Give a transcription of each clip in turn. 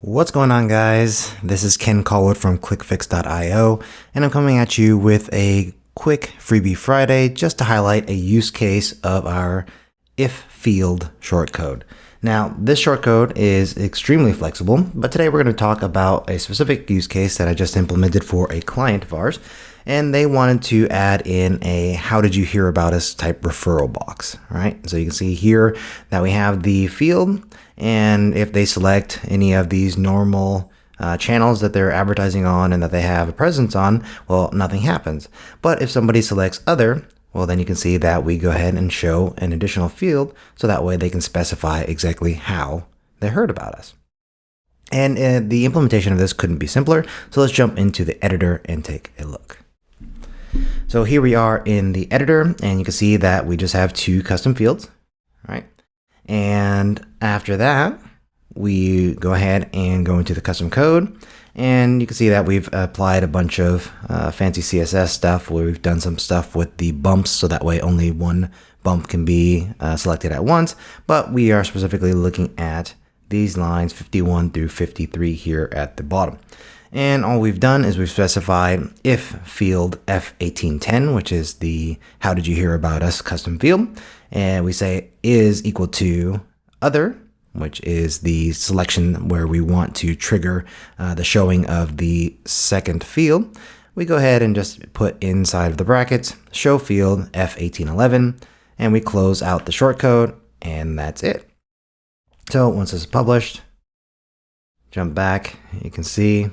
What's going on, guys? This is Ken Callwood from ClickFix.io, and I'm coming at you with a quick Freebie Friday just to highlight a use case of our if field shortcode. Now, this shortcode is extremely flexible, but today we're going to talk about a specific use case that I just implemented for a client of ours, and they wanted to add in a how did you hear about us type referral box, right? So you can see here that we have the field, and if they select any of these normal channels that they're advertising on and that they have a presence on, well, nothing happens. But if somebody selects other, well, then you can see that we go ahead and show an additional field, so that way they can specify exactly how they heard about us. And the implementation of this couldn't be simpler, so let's jump into the editor and take a look. So here we are in the editor, and you can see that we just have two custom fields, right? And after that, we go ahead and go into the custom code, and you can see that we've applied a bunch of fancy CSS stuff where we've done some stuff with the bumps, so that way only one bump can be selected at once. But we are specifically looking at these lines 51 through 53 here at the bottom. And all we've done is we've specified if field F1810, which is the how did you hear about us custom field, and we say is equal to other, which is the selection where we want to trigger the showing of the second field. We go ahead and just put inside of the brackets show field F1811, and we close out the shortcode, and that's it. So once this is published, jump back, you can see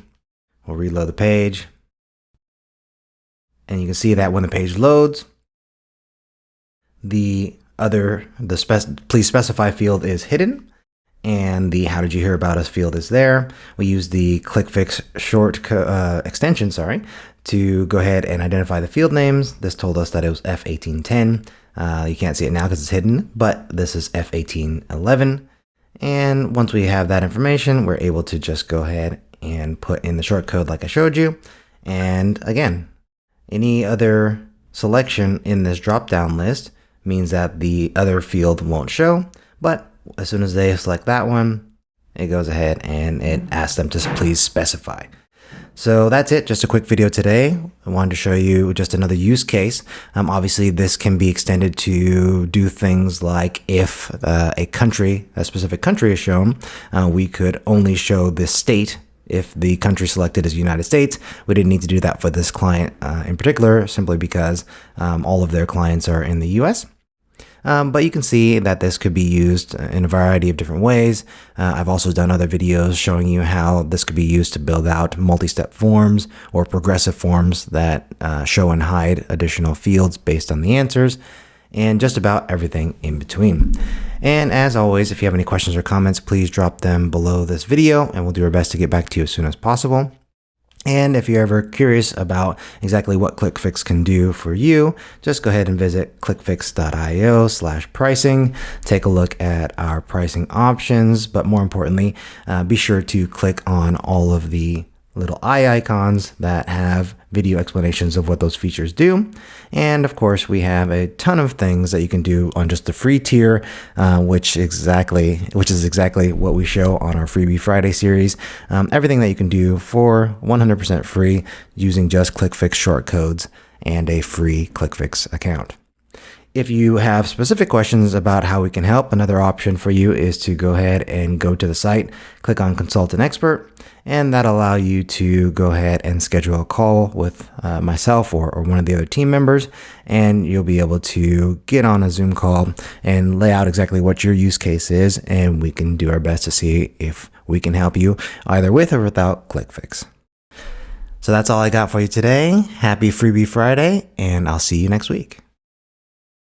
we'll reload the page, and you can see that when the page loads, the please specify field is hidden, and the how did you hear about us field is there. We use the ClickFix extension, to go ahead and identify the field names. This told us that it was F1810. You can't see it now because it's hidden, but this is F1811. And once we have that information, we're able to just go ahead and put in the shortcode like I showed you. And again, any other selection in this drop-down list means that the other field won't show, but as soon as they select that one, it goes ahead and it asks them to please specify. So that's it, just a quick video today. I wanted to show you just another use case. Obviously this can be extended to do things like if a specific country is shown, we could only show this state. If the country selected is United States, we didn't need to do that for this client in particular, simply because all of their clients are in the US. But you can see that this could be used in a variety of different ways. I've also done other videos showing you how this could be used to build out multi-step forms or progressive forms that show and hide additional fields based on the answers, and just about everything in between. And as always, if you have any questions or comments, please drop them below this video, and we'll do our best to get back to you as soon as possible. And if you're ever curious about exactly what ClickFix can do for you, just go ahead and visit clickfix.io/pricing. Take a look at our pricing options, but more importantly, be sure to click on all of the little eye icons that have video explanations of what those features do. And of course, we have a ton of things that you can do on just the free tier, which is exactly what we show on our Freebie Friday series. Everything that you can do for 100% free using just ClickFix shortcodes and a free ClickFix account. If you have specific questions about how we can help, another option for you is to go ahead and go to the site, click on Consult an Expert, and that'll allow you to go ahead and schedule a call with myself or one of the other team members, and you'll be able to get on a Zoom call and lay out exactly what your use case is, and we can do our best to see if we can help you either with or without ClickFix. So that's all I got for you today. Happy Freebie Friday, and I'll see you next week.